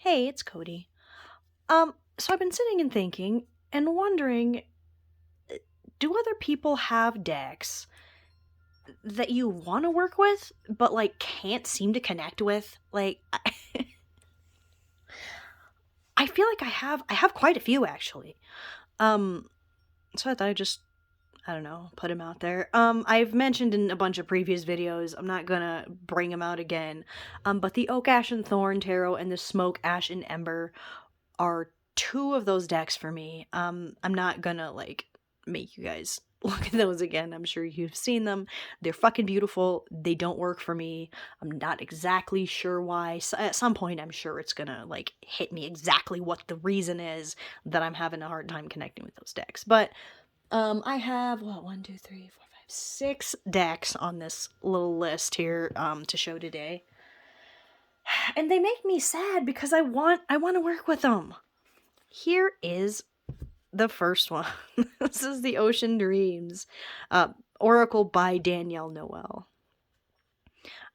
Hey, it's Cody. So I've been sitting and thinking and wondering, do other people have decks that you want to work with, but like can't seem to connect with? Like, I feel like I have quite a few actually. Um, so I thought I'd just, I don't know, put them out there. I've mentioned in a bunch of previous videos, I'm not gonna bring them out again. But the Oak Ash and Thorn Tarot and the Smoke Ash and Ember are two of those decks for me. I'm not gonna like make you guys look at those again. I'm sure you've seen them. They're fucking beautiful. They don't work for me. I'm not exactly sure why. At some point, I'm sure it's gonna like hit me exactly what the reason is that I'm having a hard time connecting with those decks. But I have what 6 decks on this little list here to show today. And they make me sad because I want to work with them. Here is the first one. This is the Ocean Dreams Oracle by Danielle Noelle.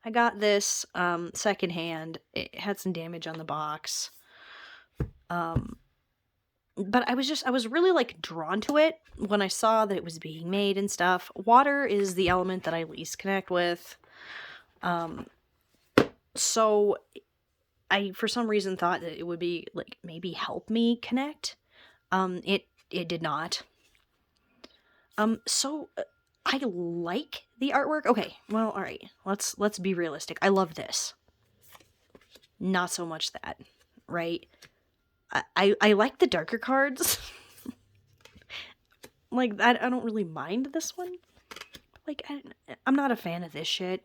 I got this secondhand. It had some damage on the box. But I was really like drawn to it when I saw that it was being made and stuff. Water is the element that I least connect with. So I for some reason thought that it would be like maybe help me connect. It did not. So I like the artwork. Okay, well, all right. Let's be realistic. I love this. Not so much that, right? I like the darker cards. Like I don't really mind this one. Like I'm not a fan of this shit.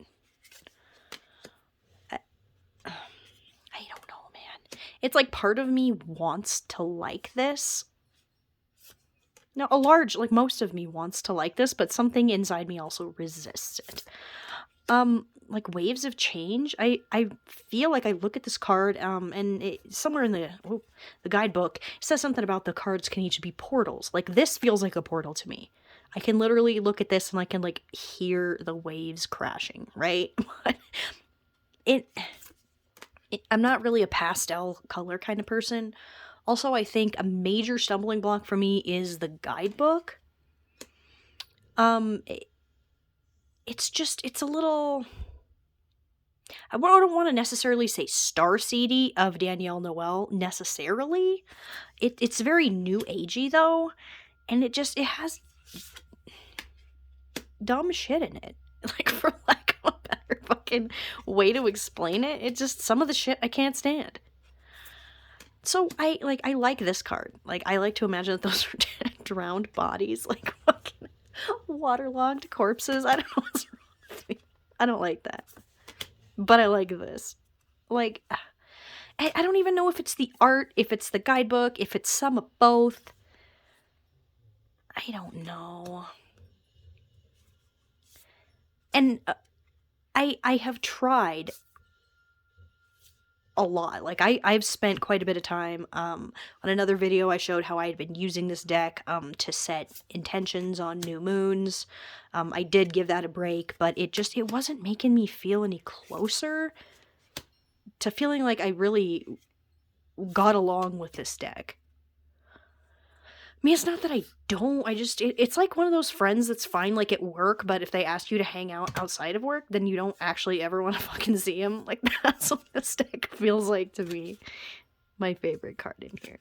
I don't know, man. It's like part of me wants to like this. No, like most of me wants to like this, but something inside me also resists it. Like Waves of Change, I feel like I look at this card, and somewhere in the guidebook, it says something about the cards can each be portals. Like, this feels like a portal to me. I can literally look at this and I can, like, hear the waves crashing, right? I'm not really a pastel color kind of person. Also, I think a major stumbling block for me is the guidebook. It's a little... I don't want to necessarily say star-seedy of Danielle Noelle, necessarily. It's very new agey, though, and it has dumb shit in it. Like, for lack of a better fucking way to explain it, it's just some of the shit I can't stand. So I like this card. Like, I like to imagine that those are drowned bodies, like fucking waterlogged corpses. I don't know what's wrong with me. I don't like that. But I like this. Like, I don't even know if it's the art, if it's the guidebook, if it's some of both. I don't know. And I have tried a lot. Like, I've spent quite a bit of time. On another video, I showed how I had been using this deck to set intentions on new moons. I did give that a break, but it wasn't making me feel any closer to feeling like I really got along with this deck. I mean, it's not that I don't, it's like one of those friends that's fine, like, at work, but if they ask you to hang out outside of work, then you don't actually ever want to fucking see them. Like, that's what this deck feels like to me. My favorite card in here.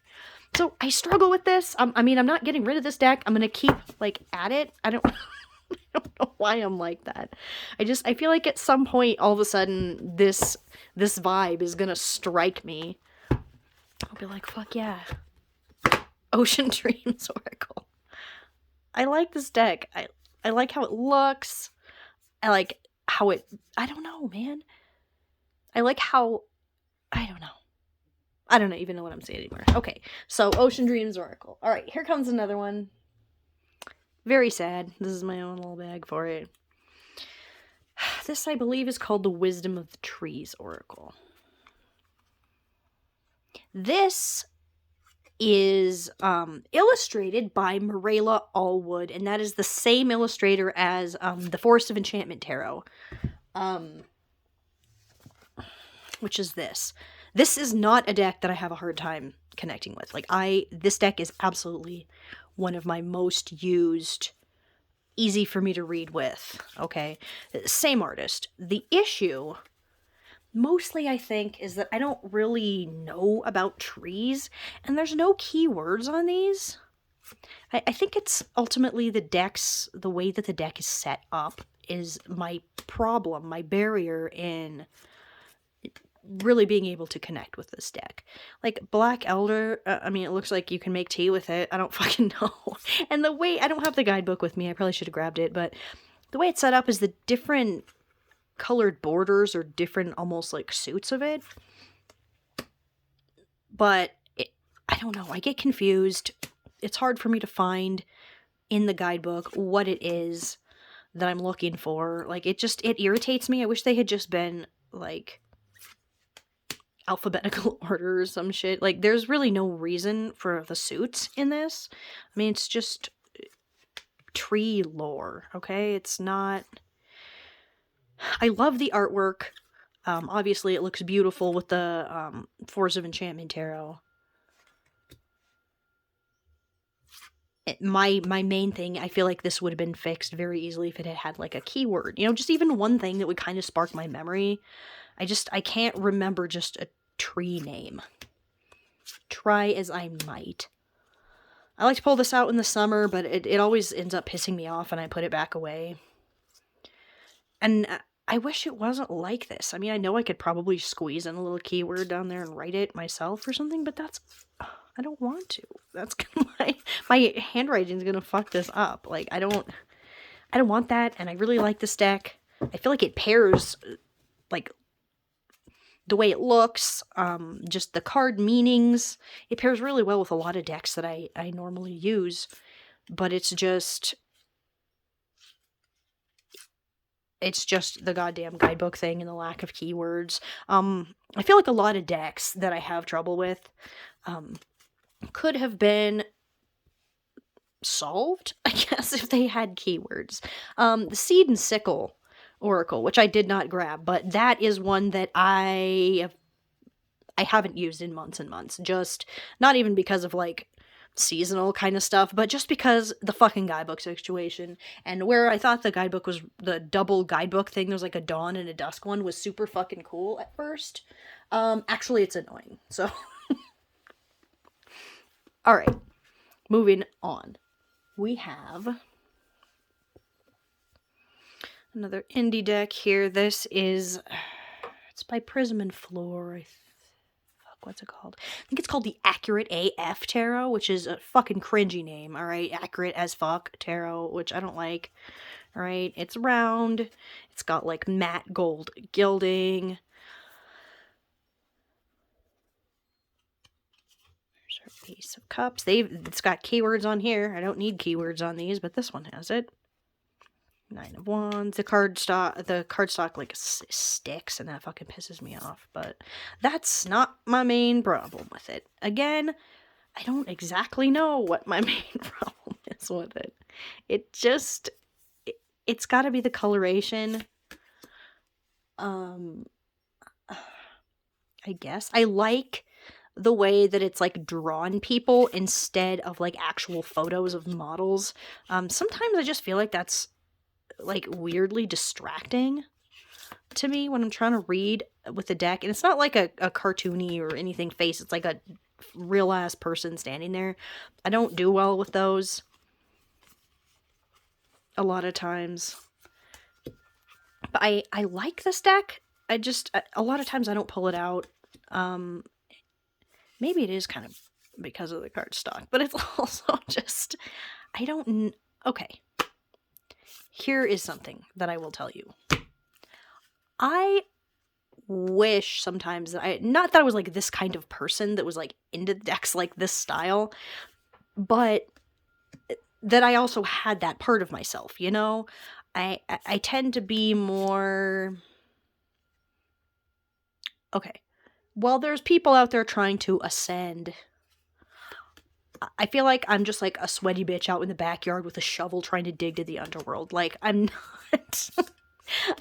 So, I struggle with this. I mean, I'm not getting rid of this deck. I'm gonna keep, like, at it. I don't know why I'm like that. I feel like at some point, all of a sudden, this vibe is gonna strike me. I'll be like, fuck yeah. Ocean Dreams Oracle. I like this deck. I like how it looks. I like how it... I don't know, man. I like how... I don't know. I don't even know what I'm saying anymore. Okay, so Ocean Dreams Oracle. Alright, here comes another one. Very sad. This is my own little bag for it. This, I believe, is called the Wisdom of the Trees Oracle. This is illustrated by Marela Allwood, and that is the same illustrator as the Forest of Enchantment Tarot, which is this. This is not a deck that I have a hard time connecting with. Like, this deck is absolutely one of my most used, easy for me to read with, okay? Same artist. The issue, mostly I think, is that I don't really know about trees, and there's no keywords on these. I think it's ultimately the way that the deck is set up is my problem, my barrier in really being able to connect with this deck. Like, Black Elder, I mean, it looks like you can make tea with it. I don't fucking know. And the way, I don't have the guidebook with me. I probably should have grabbed it, but the way it's set up is the different colored borders or different almost like suits of it. But I don't know. I get confused. It's hard for me to find in the guidebook what it is that I'm looking for. Like, it irritates me. I wish they had just been like alphabetical order or some shit. Like, there's really no reason for the suits in this. I mean, it's just tree lore, okay? It's not... I love the artwork. Obviously, it looks beautiful with the Force of Enchantment Tarot. My main thing, I feel like this would have been fixed very easily if it had had, like, a keyword. You know, just even one thing that would kind of spark my memory. I can't remember just a tree name. Try as I might. I like to pull this out in the summer, but it always ends up pissing me off and I put it back away. And I wish it wasn't like this. I mean, I know I could probably squeeze in a little keyword down there and write it myself or something, but I don't want to. That's my handwriting's gonna fuck this up. Like, I don't want that, and I really like this deck. I feel like it pairs, like, the way it looks, just the card meanings. It pairs really well with a lot of decks that I normally use, but it's just the goddamn guidebook thing and the lack of keywords. I feel like a lot of decks that I have trouble with, could have been solved, I guess, if they had keywords. The Seed and Sickle Oracle, which I did not grab, but that is one that I haven't used in months and months. Just not even because of, like, seasonal kind of stuff, but just because the fucking guidebook situation. And where I thought the guidebook was the double guidebook thing, there's like a dawn and a dusk one, was super fucking cool at first. Actually, it's annoying. So, all right, moving on. We have another indie deck here. This is, it's by Prism and Floor. What's it called? I think it's called the Accurate AF Tarot, which is a fucking cringy name, alright? Accurate as fuck Tarot, which I don't like. Alright, it's round. It's got, like, matte gold gilding. There's our Ace of Cups. It's got keywords on here. I don't need keywords on these, but this one has it. Nine of Wands. The cardstock like sticks, and that fucking pisses me off. But that's not my main problem with it. Again, I don't exactly know what my main problem is with it. It's got to be the coloration. I guess I like the way that it's like drawn people instead of like actual photos of models. Sometimes I just feel like that's like weirdly distracting to me when I'm trying to read with the deck. And it's not like a cartoony or anything face. It's like a real ass person standing there. I don't do well with those a lot of times. But I like this deck. A lot of times I don't pull it out. Maybe it is kind of because of the cardstock, but it's also just, okay. Here is something that I will tell you. I wish sometimes that not that I was like this kind of person that was like into decks like this style, but that I also had that part of myself, you know? I tend to be more... Okay. While there's people out there trying to ascend, I feel like I'm just like a sweaty bitch out in the backyard with a shovel trying to dig to the underworld. Like, I'm not...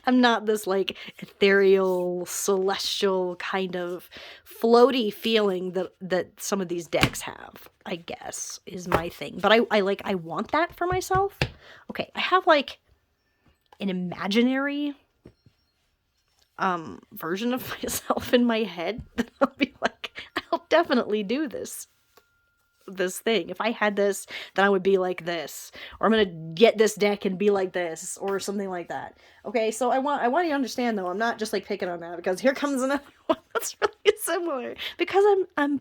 I'm not this, like, ethereal, celestial kind of floaty feeling that some of these decks have, I guess, is my thing. But I want that for myself. Okay, I have, like, an imaginary version of myself in my head that I'll be like, I'll definitely do this thing. If I had this, then I would be like this, or I'm gonna get this deck and be like this, or something like that. Okay, so I want you to understand, though, I'm not just like picking on that, because here comes another one that's really similar. Because I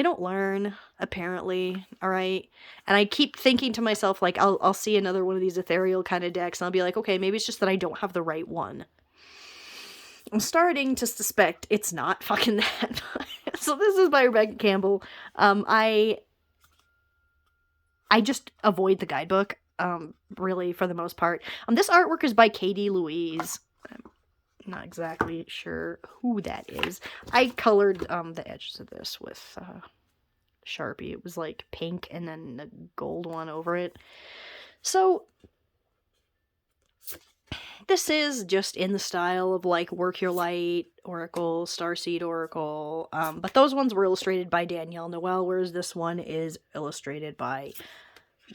don't learn, apparently, all right? And I keep thinking to myself, like, I'll see another one of these ethereal kind of decks, and I'll be like, okay, maybe it's just that I don't have the right one. I'm starting to suspect it's not fucking that. So this is by Rebecca Campbell. I just avoid the guidebook, really, for the most part. This artwork is by Katie Louise. I'm not exactly sure who that is. I colored the edges of this with Sharpie. It was like pink and then a gold one over it. So this is just in the style of, like, Work Your Light, Oracle, Starseed Oracle, but those ones were illustrated by Danielle Noelle, whereas this one is illustrated by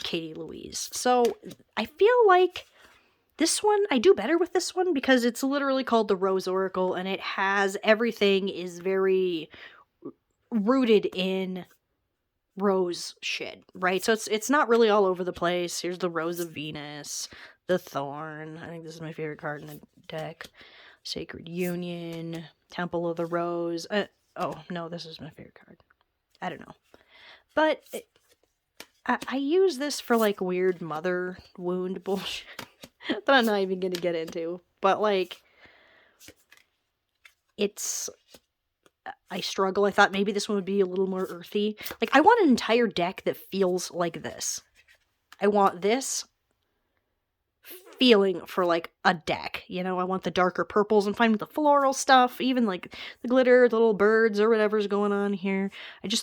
Katie Louise. So I feel like this one, I do better with this one, because it's literally called the Rose Oracle, and it has, everything is very rooted in rose shit, right? So it's not really all over the place. Here's the Rose of Venus, the Thorn. I think this is my favorite card in the deck. Sacred Union, Temple of the Rose. Oh, no, this is my favorite card. I don't know. But I use this for, like, weird mother wound bullshit that I'm not even going to get into. But, like, it's... I struggle. I thought maybe this one would be a little more earthy. Like, I want an entire deck that feels like this. I want this feeling for, like, a deck, you know? I want the darker purples. I'm fine with the floral stuff, even, like, the glitter, the little birds, or whatever's going on here.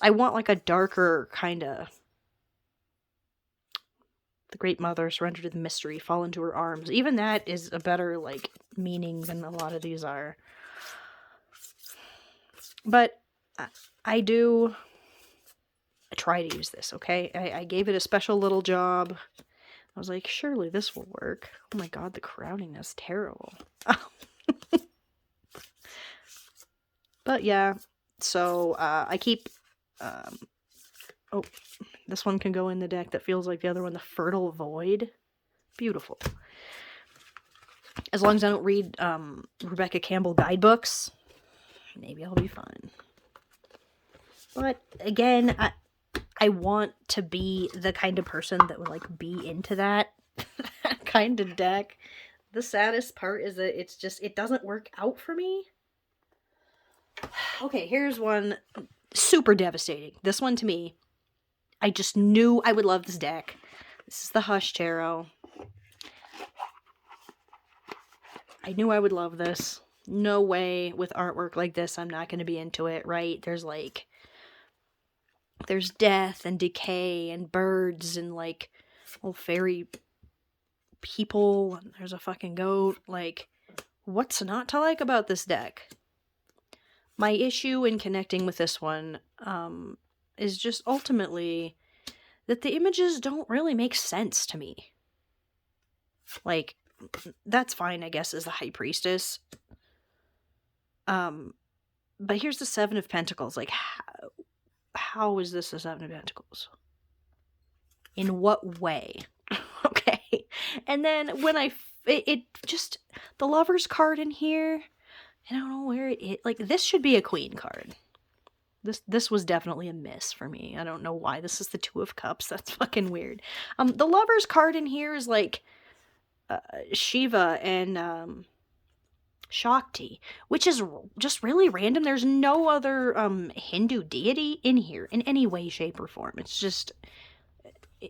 I want, like, a darker kind of... The Great Mother, surrender to the mystery, fall into her arms. Even that is a better, like, meaning than a lot of these are. But I try to use this, okay? I gave it a special little job. I was like, surely this will work. Oh my god, the crowding is terrible. But yeah, so I keep... oh, this one can go in the deck that feels like the other one, the Fertile Void. Beautiful. As long as I don't read Rebecca Campbell guidebooks, maybe I'll be fine. But again, I want to be the kind of person that would, like, be into that kind of deck. The saddest part is that it doesn't work out for me. Okay, here's one super devastating. This one, to me, I just knew I would love this deck. This is the Hush Tarot. I knew I would love this. No way with artwork like this I'm not going to be into it, right? There's death and decay and birds and, like, little fairy people, and there's a fucking goat. Like, what's not to like about this deck? My issue in connecting with this one is just ultimately that the images don't really make sense to me. Like, that's fine, I guess, as the High Priestess. But here's the Seven of Pentacles. Like, how is this the Seven of Pentacles? In what way? Okay. And then when it just, the Lover's card in here, I don't know where like, this should be a Queen card. This was definitely a miss for me. I don't know why. This is the Two of Cups. That's fucking weird. The Lover's card in here is, like, Shiva and, Shakti, which is just really random. There's no other Hindu deity in here in any way, shape, or form. It's just,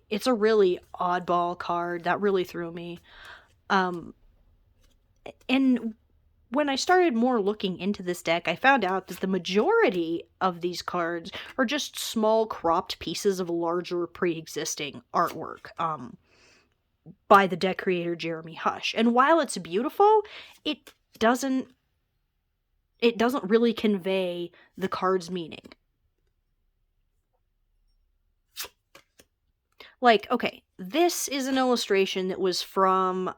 it's a really oddball card that really threw me. And when I started more looking into this deck, I found out that the majority of these cards are just small cropped pieces of larger pre-existing artwork. by the deck creator Jeremy Hush. And while it's beautiful, it doesn't really convey the card's meaning. Like, okay, this is an illustration that was from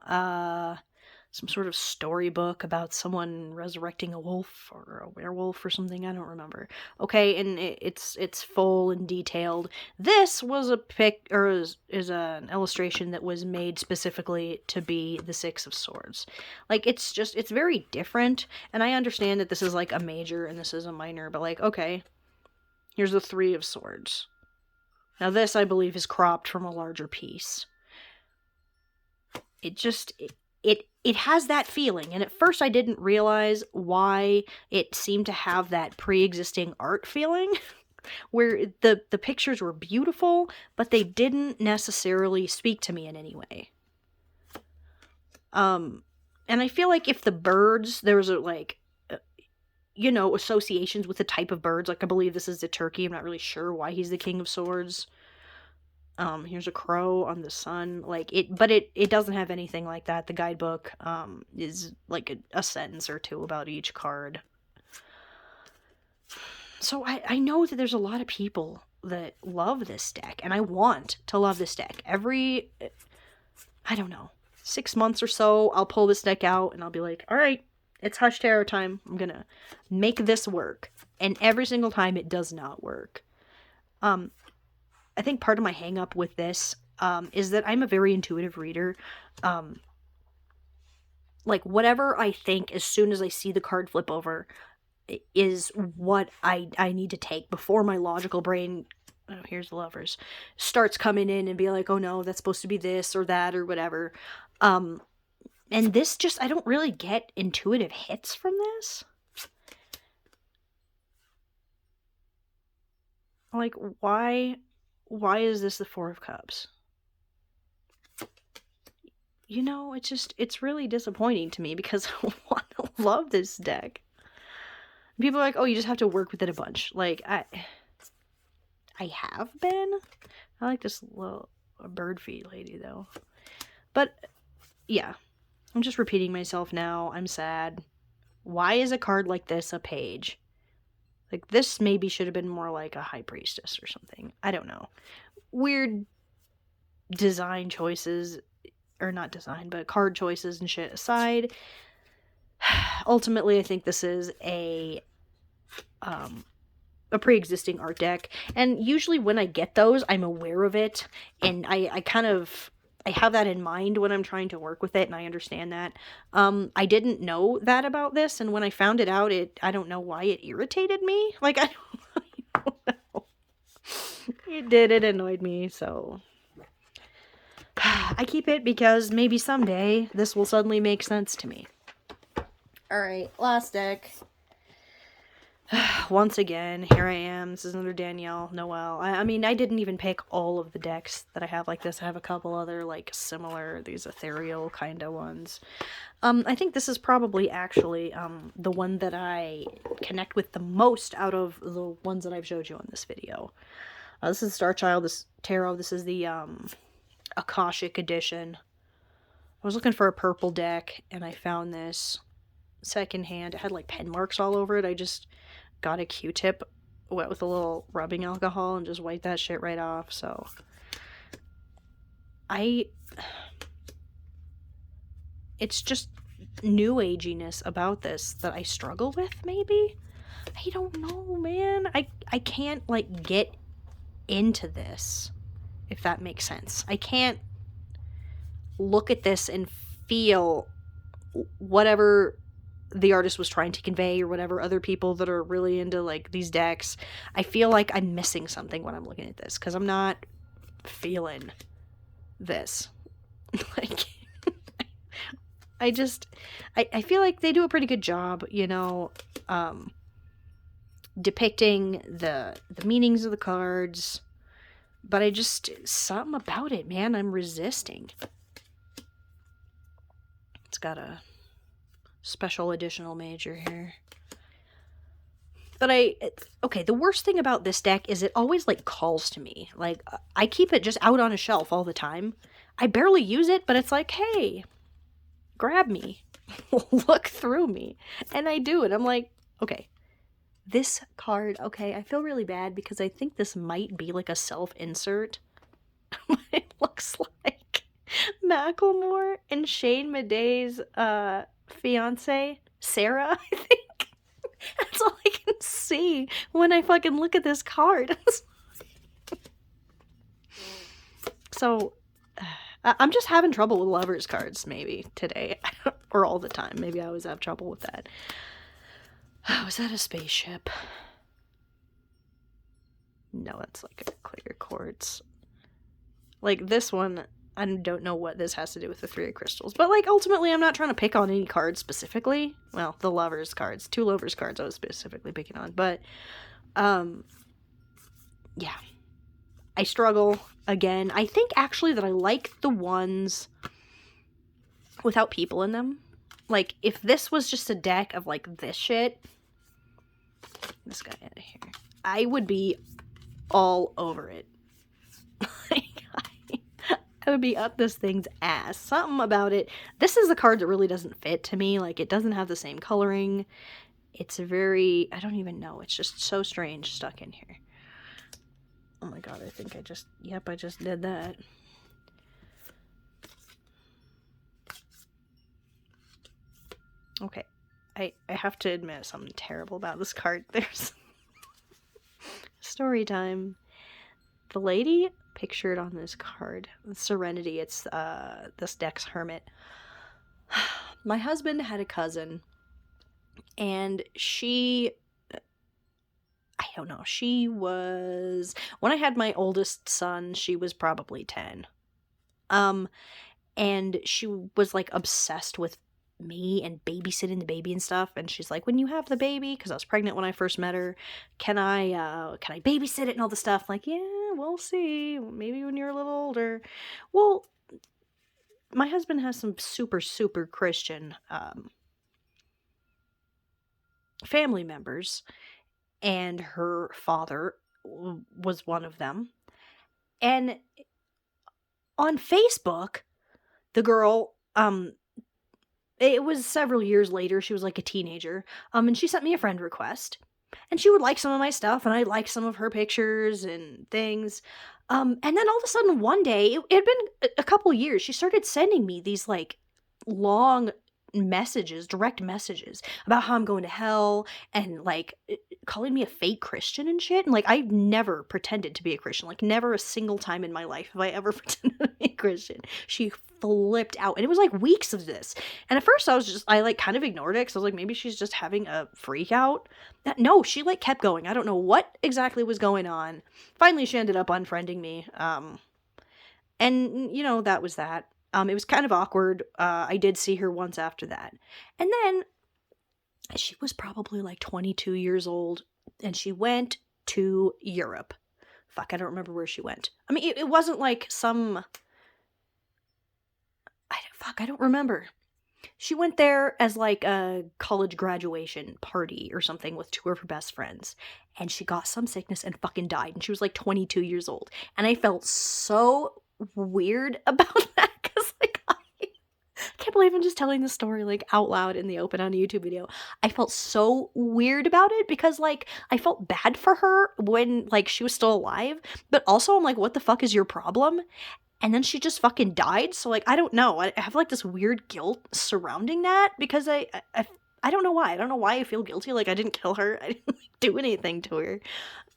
some sort of storybook about someone resurrecting a wolf or a werewolf or something. I don't remember. Okay, and it's full and detailed. This was a is an illustration that was made specifically to be the Six of Swords. Like, it's very different, and I understand that this is like a major and this is a minor, but like, okay, here's the Three of Swords. Now this, I believe, is cropped from a larger piece. It has that feeling, and at first I didn't realize why it seemed to have that pre-existing art feeling, where the pictures were beautiful, but they didn't necessarily speak to me in any way. And I feel like if the birds, there was associations with the type of birds, like I believe this is the turkey, I'm not really sure why he's the King of Swords. Here's a crow on the sun, but it doesn't have anything like that. The guidebook, is like a sentence or two about each card. So I know that there's a lot of people that love this deck, and I want to love this deck. Every, I don't know, 6 months or so, I'll pull this deck out, and I'll be like, alright, it's Hush Tarot time. I'm gonna make this work. And every single time it does not work. I think part of my hang up with this is that I'm a very intuitive reader. Like, whatever I think as soon as I see the card flip over is what I need to take before my logical brain, oh, here's the Lovers, starts coming in and be like, oh no, that's supposed to be this or that or whatever. And this just, I don't really get intuitive hits from this. Like, why is this the Four of Cups? You know, it's really disappointing to me because I want to love this deck. People are like, oh, you just have to work with it a bunch. Like, I have been. I like this little bird feet lady, though. But, yeah. I'm just repeating myself now. I'm sad. Why is a card like this a page? Like, this maybe should have been more like a High Priestess or something. I don't know. Weird design choices, or not design, but card choices and shit aside. Ultimately, I think this is a pre-existing art deck. And usually when I get those, I'm aware of it. And I have that in mind when I'm trying to work with it, and I understand that. I didn't know that about this, and when I found it out, I don't know why it irritated me. Like, I don't know. It annoyed me, so I keep it because maybe someday this will suddenly make sense to me. Alright, last deck. Once again, here I am. This is another Danielle, Noelle. I mean, I didn't even pick all of the decks that I have like this. I have a couple other, like, similar, these ethereal kind of ones. I think this is probably actually the one that I connect with the most out of the ones that I've showed you on this video. This is Star Child, this Tarot. This is the Akashic edition. I was looking for a purple deck, and I found this secondhand. It had, like, pen marks all over it. I just got a Q-tip wet with a little rubbing alcohol and just wiped that shit right off, so it's just new aginess about this that I struggle with, maybe? I don't know, man. I can't, like, get into this, if that makes sense. I can't look at this and feel whatever the artist was trying to convey, or whatever other people that are really into, like, these decks. I feel like I'm missing something when I'm looking at this, because I'm not feeling this. Like, I feel like they do a pretty good job, you know, depicting the meanings of the cards, but something about it, man, I'm resisting. It's got a special additional major here. But okay, the worst thing about this deck is it always, like, calls to me. Like, I keep it just out on a shelf all the time. I barely use it, but it's like, hey, grab me. Look through me. And I do, and I'm like, okay. This card, okay, I feel really bad because I think this might be like a self-insert. It looks like Macklemore and Shane Madej's fiance, Sarah, I think. That's all I can see when I fucking look at this card. So, I'm just having trouble with lovers cards, maybe, today. Or all the time. Maybe I always have trouble with that. Oh, is that a spaceship? No, that's like a clear quartz. Like, this one, I don't know what this has to do with the Three of Crystals. But, like, ultimately, I'm not trying to pick on any cards specifically. Well, the lovers cards. 2 lovers cards I was specifically picking on. But, yeah. I struggle, again. I think, actually, that I like the ones without people in them. Like, if this was just a deck of, like, this shit, this guy out of here, I would be all over it. I would be up this thing's ass. Something about it. This is a card that really doesn't fit to me. Like, it doesn't have the same coloring. It's very, I don't even know. It's just so strange stuck in here. Oh my god, I think I just did that. Okay, I have to admit something terrible about this card. There's story time. The lady pictured on this card, Serenity, it's this deck's hermit. My husband had a cousin, and she, I don't know, she was, when I had my oldest son, she was probably 10. And she was like obsessed with me and babysitting the baby and stuff, and she's like, when you have the baby, because I was pregnant when I first met her, can I babysit it and all the stuff? Like, yeah, we'll see, maybe when you're a little older. Well, my husband has some super Christian family members, and her father was one of them. And on Facebook, the girl, it was several years later, she was like a teenager, and she sent me a friend request, and she would like some of my stuff, and I liked some of her pictures and things, and then all of a sudden one day, it had been a couple years, she started sending me these, like, long messages, direct messages, about how I'm going to hell, and, like, calling me a fake Christian and shit, and, like, I've never pretended to be a Christian, like, never a single time in my life have I ever pretended to be a Christian. She flipped out, and it was, like, weeks of this, and at first I, like, kind of ignored it, because I was like, maybe she's just having a freak out. No, she, like, kept going. I don't know what exactly was going on. Finally, she ended up unfriending me, and, you know, that was that. It was kind of awkward. I did see her once after that. And then she was probably like 22 years old, and she went to Europe. Fuck, I don't remember where she went. I mean, it wasn't like some... I don't remember. She went there as like a college graduation party or something with 2 of her best friends. And she got some sickness and fucking died. And she was like 22 years old. And I felt so weird about that, because like I can't believe I'm just telling this story like out loud in the open on a YouTube video. I felt so weird about it, because like I felt bad for her when like she was still alive, but also I'm like, what the fuck is your problem? And then she just fucking died. So like, I don't know, I have like this weird guilt surrounding that, because I don't know why. I don't know why I feel guilty. Like, I didn't kill her. I didn't like, do anything to her.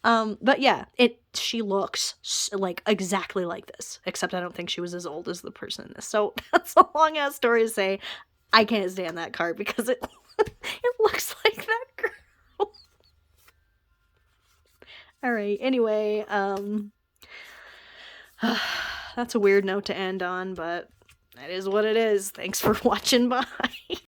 But yeah, she looks like exactly like this, except I don't think she was as old as the person in this. So that's a long ass story to say. I can't stand that card because it looks like that girl. All right. Anyway, that's a weird note to end on, but that is what it is. Thanks for watching. Bye.